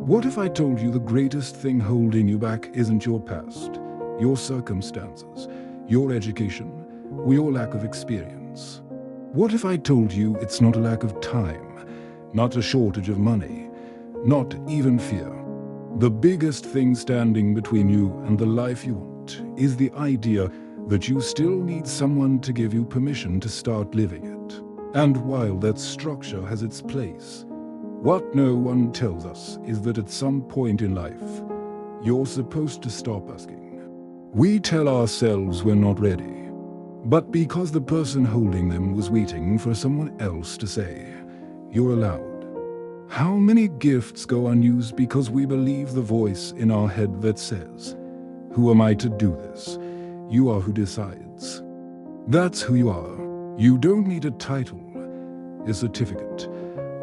What if I told you the greatest thing holding you back isn't your past, your circumstances, your education, or your lack of experience? What if I told you it's not a lack of time, not a shortage of money, not even fear? The biggest thing standing between you and the life you want is the idea that you still need someone to give you permission to start living it. And while that structure has its place, what no one tells us is that at some point in life, you're supposed to stop asking. We tell ourselves we're not ready, but because the person holding them was waiting for someone else to say, "You're allowed." How many gifts go unused because we believe the voice in our head that says, "Who am I to do this? You are who decides." That's who you are. You don't need a title, a certificate,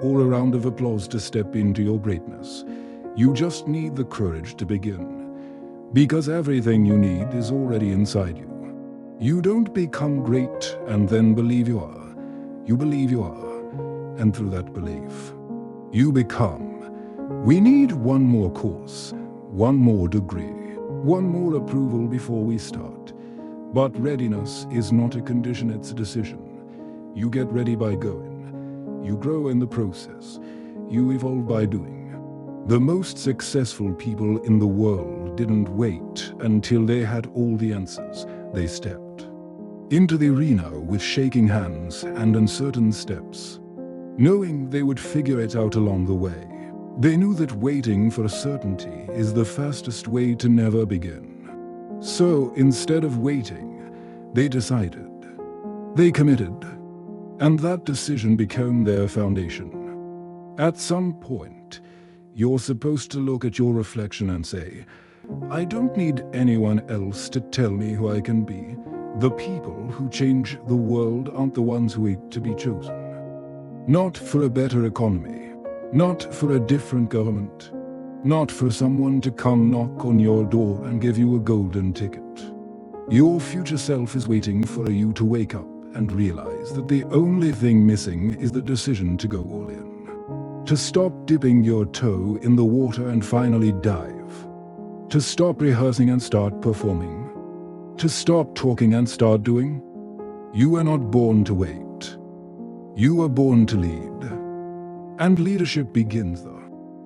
or a round of applause to step into your greatness. You just need the courage to begin. Because everything you need is already inside you. You don't become great and then believe you are. You believe you are, and through that belief, you become. We need one more course, one more degree, one more approval before we start. But readiness is not a condition, it's a decision. You get ready by going. You grow in the process. You evolve by doing. The most successful people in the world didn't wait until they had all the answers. They stepped into the arena with shaking hands and uncertain steps, knowing they would figure it out along the way. They knew that waiting for certainty is the fastest way to never begin. So instead of waiting, they decided. They committed. And that decision became their foundation. At some point, you're supposed to look at your reflection and say, "I don't need anyone else to tell me who I can be." The people who change the world aren't the ones who wait to be chosen. Not for a better economy, not for a different government, not for someone to come knock on your door and give you a golden ticket. Your future self is waiting for you to wake up and realize that the only thing missing is the decision to go all in. To stop dipping your toe in the water and finally dive. To stop rehearsing and start performing. To stop talking and start doing. You were not born to wait. You were born to lead. And leadership begins the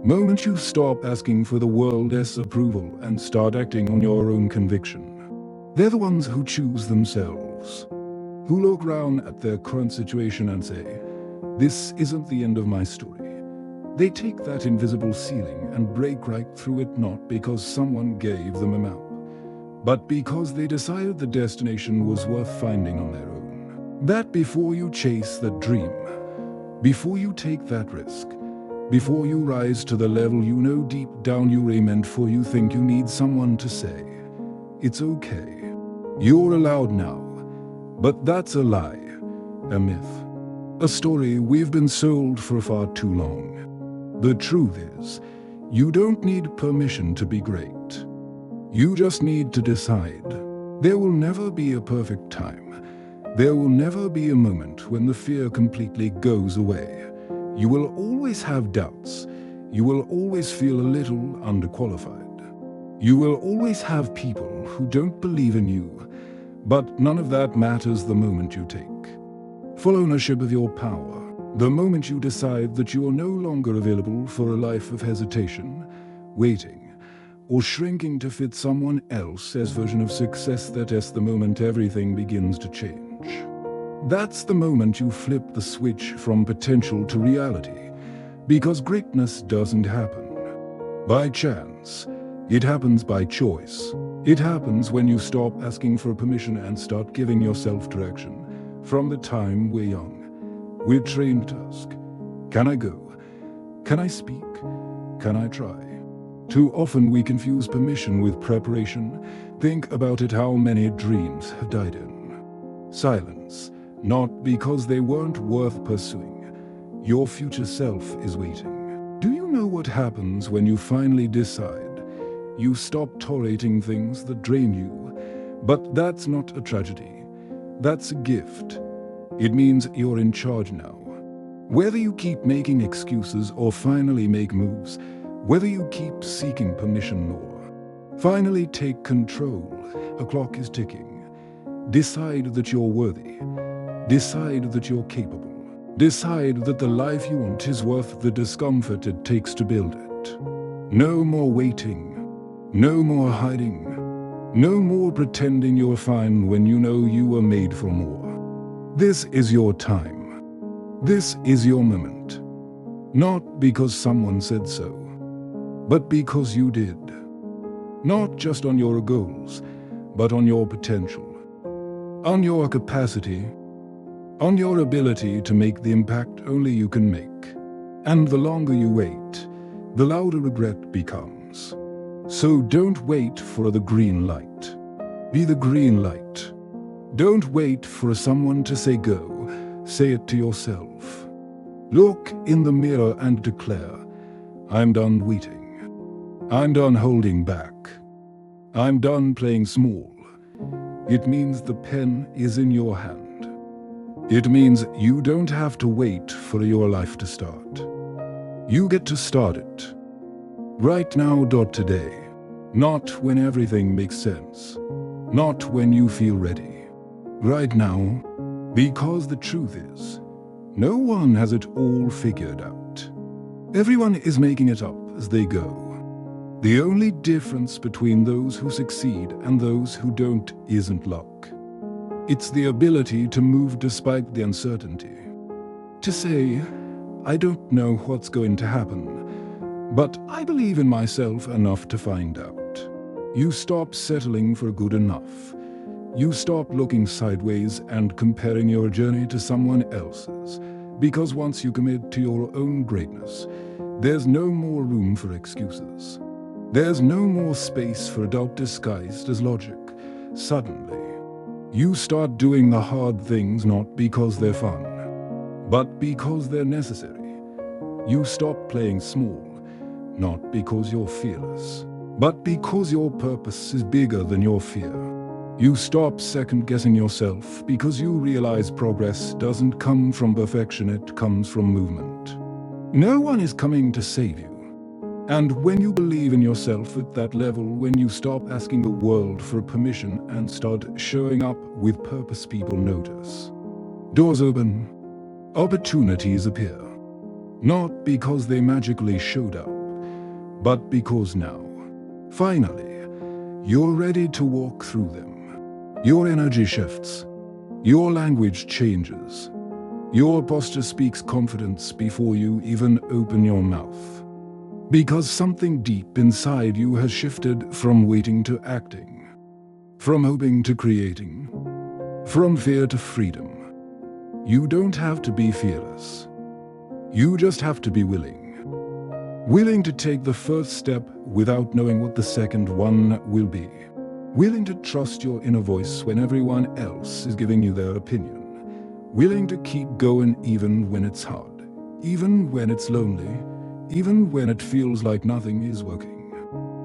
moment you stop asking for the world's approval and start acting on your own conviction. They're the ones who choose themselves, who look around at their current situation and say, "This isn't the end of my story." They take that invisible ceiling and break right through it, not because someone gave them a map, but because they decided the destination was worth finding on their own. That before you chase that dream, before you take that risk, before you rise to the level you know deep down you were meant for, you think you need someone to say, "It's okay. You're allowed now." But that's a lie, a myth, a story we've been sold for far too long. The truth is, you don't need permission to be great. You just need to decide. There will never be a perfect time. There will never be a moment when the fear completely goes away. You will always have doubts. You will always feel a little underqualified. You will always have people who don't believe in you. But none of that matters the moment you take full ownership of your power. The moment you decide that you are no longer available for a life of hesitation, waiting, or shrinking to fit someone else's version of success. That is the moment everything begins to change. That's the moment you flip the switch from potential to reality. Because greatness doesn't happen by chance. It happens by choice. It happens when you stop asking for permission and start giving yourself direction. From the time we're young, we're trained to ask, "Can I go? Can I speak? Can I try?" Too often we confuse permission with preparation. Think about it, how many dreams have died in silence, not because they weren't worth pursuing. Your future self is waiting. Do you know what happens when you finally decide? You stop tolerating things that drain you. But that's not a tragedy. That's a gift. It means you're in charge now. Whether you keep making excuses or finally make moves, Whether you keep seeking permission or finally take control, a clock is ticking. Decide that you're worthy. Decide that you're capable. Decide that the life you want is worth the discomfort it takes to build it. No more waiting. No more hiding. No more pretending you're fine when you know you were made for more. This is your time. This is your moment. Not because someone said so, but because you did. Not just on your goals, but on your potential, on your capacity, on your ability to make the impact only you can make. And the longer you wait, the louder regret becomes. So don't wait for the green light. Be the green light. Don't wait for someone to say go. Say it to yourself. Look in the mirror and declare, I'm done waiting. I'm done holding back. I'm done playing small. It means the pen is in your hand. It means you don't have to wait for your life to start. You get to start it. Right now. Today. Not when everything makes sense. Not when you feel ready. Right now. Because the truth is, no one has it all figured out. Everyone is making it up as they go. The only difference between those who succeed and those who don't isn't luck. It's the ability to move despite the uncertainty. To say, I don't know what's going to happen, but I believe in myself enough to find out. You stop settling for good enough. You stop looking sideways and comparing your journey to someone else's. Because once you commit to your own greatness, there's no more room for excuses. There's no more space for doubt disguised as logic. Suddenly, you start doing the hard things not because they're fun, but because they're necessary. You stop playing small, not because you're fearless, but because your purpose is bigger than your fear. You stop second-guessing yourself because you realize progress doesn't come from perfection, it comes from movement. No one is coming to save you. And when you believe in yourself at that level, when you stop asking the world for permission and start showing up with purpose, people notice. Doors open, opportunities appear. Not because they magically showed up, but because now, finally, you're ready to walk through them. Your energy shifts. Your language changes. Your posture speaks confidence before you even open your mouth. Because something deep inside you has shifted from waiting to acting, from hoping to creating, from fear to freedom. You don't have to be fearless. You just have to be willing. Willing to take the first step without knowing what the second one will be. Willing to trust your inner voice when everyone else is giving you their opinion. Willing to keep going even when it's hard, even when it's lonely, even when it feels like nothing is working.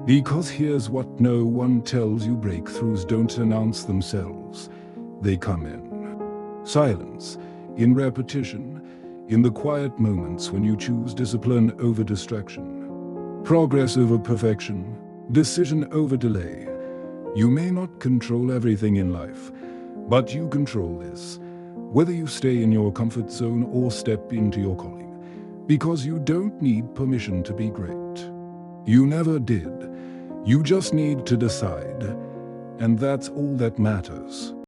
Because here's what no one tells you: breakthroughs don't announce themselves. They come in silence, in repetition, in the quiet moments when you choose discipline over distraction, progress over perfection, decision over delay. You may not control everything in life, but you control this, whether you stay in your comfort zone or step into your calling. Because you don't need permission to be great. You never did. You just need to decide. And that's all that matters.